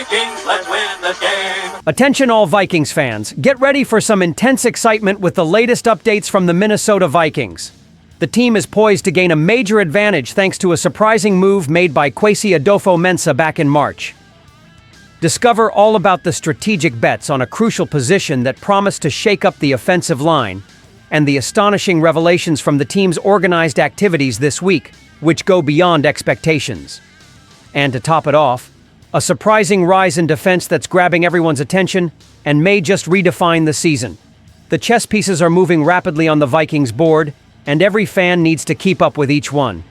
Vikings, let's win the game. Attention all Vikings fans, get ready for some intense excitement with the latest updates from the Minnesota Vikings. The team is poised to gain a major advantage thanks to a surprising move made by Kwesi Adofo-Mensah back in March. Discover all about the strategic bets on a crucial position that promise to shake up the offensive line, and the astonishing revelations from the team's organized activities this week, which go beyond expectations. And to top it off, a surprising rise in defense that's grabbing everyone's attention and may just redefine the season. The chess pieces are moving rapidly on the Vikings board, and every fan needs to keep up with each one.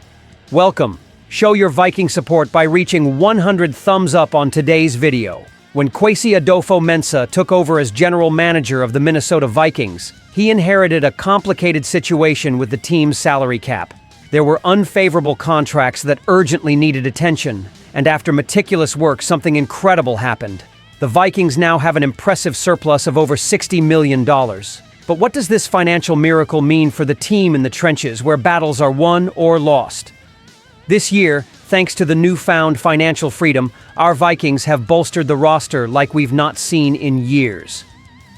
Welcome. Show your Viking support by reaching 100 thumbs up on today's video. When Kwesi Adofo-Mensah took over as general manager of the Minnesota Vikings, he inherited a complicated situation with the team's salary cap. There were unfavorable contracts that urgently needed attention, and after meticulous work, something incredible happened. The Vikings now have an impressive surplus of over $60 million. But what does this financial miracle mean for the team in the trenches where battles are won or lost? This year, thanks to the newfound financial freedom, our Vikings have bolstered the roster like we've not seen in years.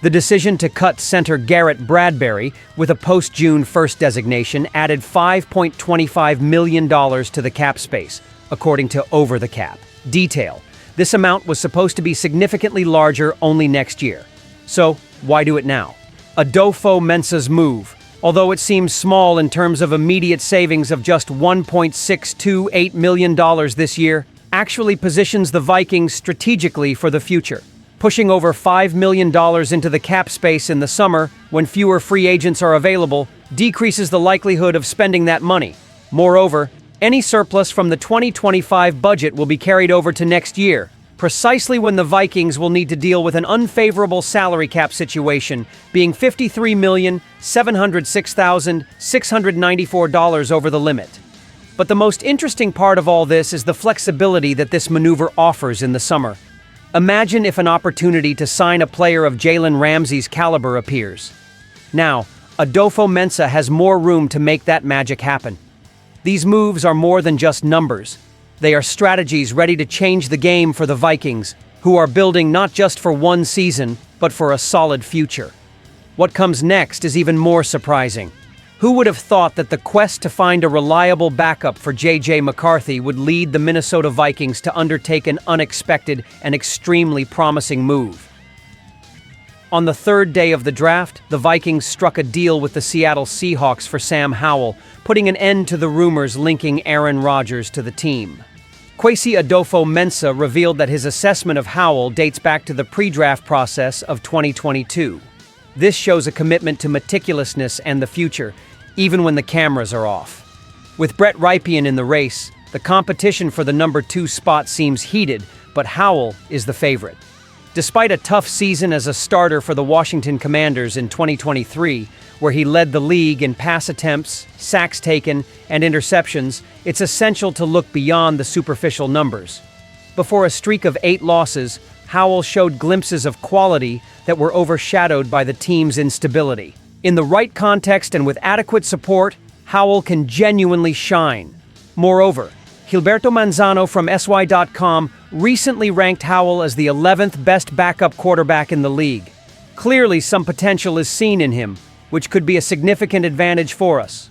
The decision to cut center Garrett Bradbury with a post-June 1st designation added $5.25 million to the cap space, according to Over the Cap. Detail: this amount was supposed to be significantly larger only next year. So, why do it now? Adofo-Mensah's move, although it seems small in terms of immediate savings of just $1.628 million this year, actually positions the Vikings strategically for the future. Pushing over $5 million into the cap space in the summer, when fewer free agents are available, decreases the likelihood of spending that money. Moreover, any surplus from the 2025 budget will be carried over to next year, precisely when the Vikings will need to deal with an unfavorable salary cap situation, being $53,706,694 over the limit. But the most interesting part of all this is the flexibility that this maneuver offers in the summer. Imagine if an opportunity to sign a player of Jalen Ramsey's caliber appears. Now, Adofo-Mensah has more room to make that magic happen. These moves are more than just numbers. They are strategies ready to change the game for the Vikings, who are building not just for one season, but for a solid future. What comes next is even more surprising. Who would have thought that the quest to find a reliable backup for J.J. McCarthy would lead the Minnesota Vikings to undertake an unexpected and extremely promising move? On the third day of the draft, the Vikings struck a deal with the Seattle Seahawks for Sam Howell, putting an end to the rumors linking Aaron Rodgers to the team. Kwesi Adofo-Mensah revealed that his assessment of Howell dates back to the pre-draft process of 2022. This shows a commitment to meticulousness and the future, even when the cameras are off. With Brett Rypien in the race, the competition for the number 2 spot seems heated, but Howell is the favorite. Despite a tough season as a starter for the Washington Commanders in 2023, where he led the league in pass attempts, sacks taken, and interceptions, it's essential to look beyond the superficial numbers. Before a streak of 8 losses, Howell showed glimpses of quality that were overshadowed by the team's instability. In the right context and with adequate support, Howell can genuinely shine. Moreover, Gilberto Manzano from SY.com recently ranked Howell as the 11th best backup quarterback in the league. Clearly, some potential is seen in him, which could be a significant advantage for us.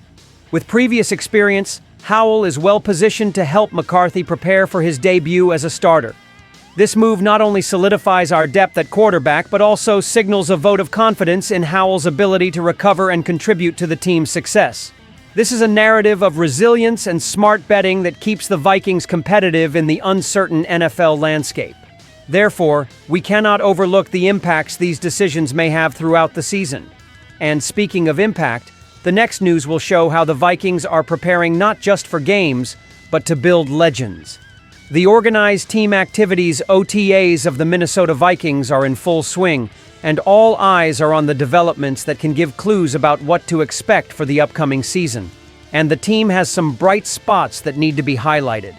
With previous experience, Howell is well positioned to help McCarthy prepare for his debut as a starter. This move not only solidifies our depth at quarterback, but also signals a vote of confidence in Howell's ability to recover and contribute to the team's success. This is a narrative of resilience and smart betting that keeps the Vikings competitive in the uncertain NFL landscape. Therefore, we cannot overlook the impacts these decisions may have throughout the season. And speaking of impact, the next news will show how the Vikings are preparing not just for games, but to build legends. The organized team activities (OTAs) of the Minnesota Vikings are in full swing, and all eyes are on the developments that can give clues about what to expect for the upcoming season. And the team has some bright spots that need to be highlighted.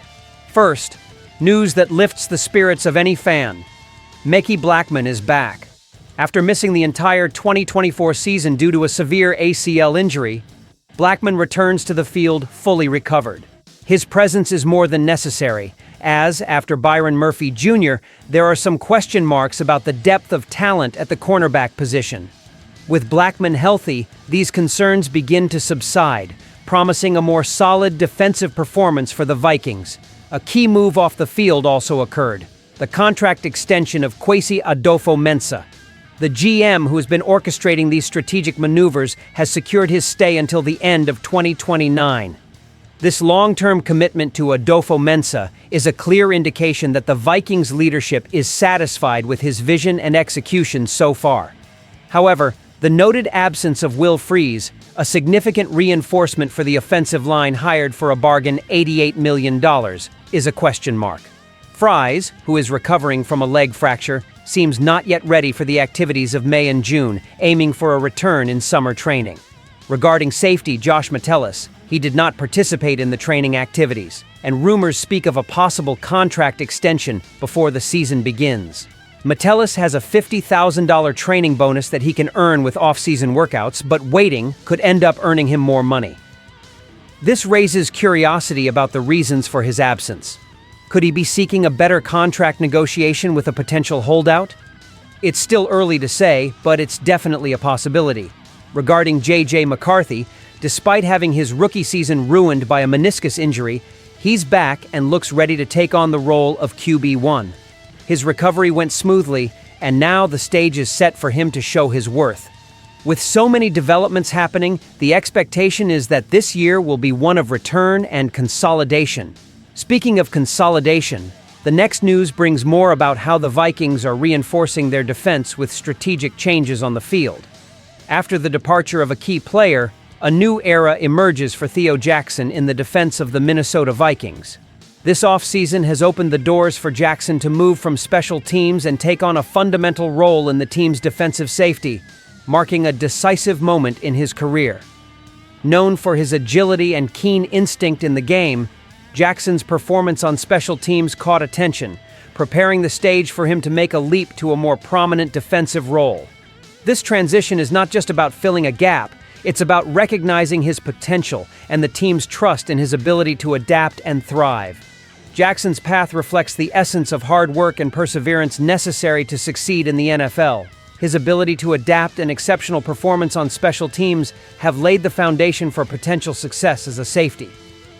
First, news that lifts the spirits of any fan. Mickey Blackman is back. After missing the entire 2024 season due to a severe ACL injury, Blackman returns to the field fully recovered. His presence is more than necessary, as, after Byron Murphy Jr., there are some question marks about the depth of talent at the cornerback position. With Blackman healthy, these concerns begin to subside, promising a more solid defensive performance for the Vikings. A key move off the field also occurred: the contract extension of Kwesi Adofo-Mensah. The GM, who has been orchestrating these strategic maneuvers, has secured his stay until the end of 2029. This long-term commitment to Adofo-Mensah is a clear indication that the Vikings leadership is satisfied with his vision and execution so far. However, the noted absence of Will Freeze, a significant reinforcement for the offensive line hired for a bargain $88 million, is a question mark. Fries, who is recovering from a leg fracture, seems not yet ready for the activities of May and June, aiming for a return in summer training. Regarding safety Josh Metellus, he did not participate in the training activities, and rumors speak of a possible contract extension before the season begins. Metellus has a $50,000 training bonus that he can earn with off-season workouts, but waiting could end up earning him more money. This raises curiosity about the reasons for his absence. Could he be seeking a better contract negotiation with a potential holdout? It's still early to say, but it's definitely a possibility. Regarding J.J. McCarthy, despite having his rookie season ruined by a meniscus injury, he's back and looks ready to take on the role of QB1. His recovery went smoothly, and now the stage is set for him to show his worth. With so many developments happening, the expectation is that this year will be one of return and consolidation. Speaking of consolidation, the next news brings more about how the Vikings are reinforcing their defense with strategic changes on the field. After the departure of a key player, a new era emerges for Theo Jackson in the defense of the Minnesota Vikings. This offseason has opened the doors for Jackson to move from special teams and take on a fundamental role in the team's defensive safety, marking a decisive moment in his career. Known for his agility and keen instinct in the game, Jackson's performance on special teams caught attention, preparing the stage for him to make a leap to a more prominent defensive role. This transition is not just about filling a gap, it's about recognizing his potential and the team's trust in his ability to adapt and thrive. Jackson's path reflects the essence of hard work and perseverance necessary to succeed in the NFL. His ability to adapt and exceptional performance on special teams have laid the foundation for potential success as a safety.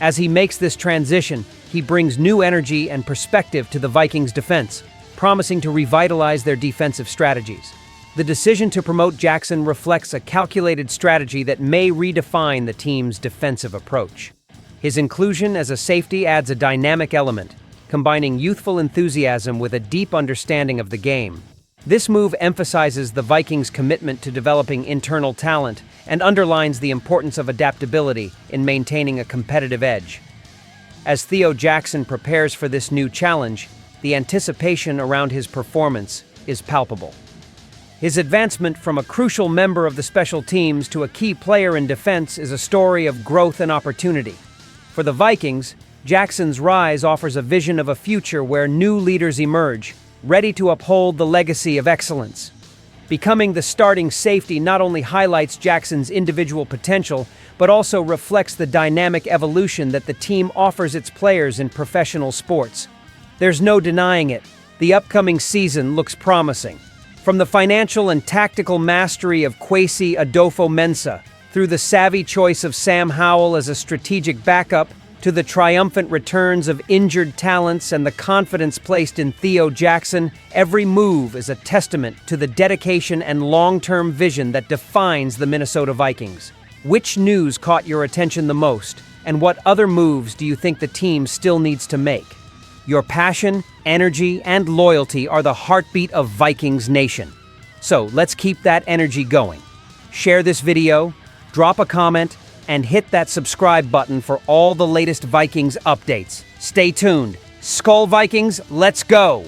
As he makes this transition, he brings new energy and perspective to the Vikings' defense, promising to revitalize their defensive strategies. The decision to promote Jackson reflects a calculated strategy that may redefine the team's defensive approach. His inclusion as a safety adds a dynamic element, combining youthful enthusiasm with a deep understanding of the game. This move emphasizes the Vikings' commitment to developing internal talent and underlines the importance of adaptability in maintaining a competitive edge. As Theo Jackson prepares for this new challenge, the anticipation around his performance is palpable. His advancement from a crucial member of the special teams to a key player in defense is a story of growth and opportunity. For the Vikings, Jackson's rise offers a vision of a future where new leaders emerge, ready to uphold the legacy of excellence. Becoming the starting safety not only highlights Jackson's individual potential, but also reflects the dynamic evolution that the team offers its players in professional sports. There's no denying it. The upcoming season looks promising. From the financial and tactical mastery of Kwesi Adofo-Mensah, through the savvy choice of Sam Howell as a strategic backup, to the triumphant returns of injured talents and the confidence placed in Theo Jackson, every move is a testament to the dedication and long-term vision that defines the Minnesota Vikings. Which news caught your attention the most, and what other moves do you think the team still needs to make? Your passion, energy, and loyalty are the heartbeat of Vikings Nation. So let's keep that energy going. Share this video, drop a comment, and hit that subscribe button for all the latest Vikings updates. Stay tuned. SKOL Vikings, let's go!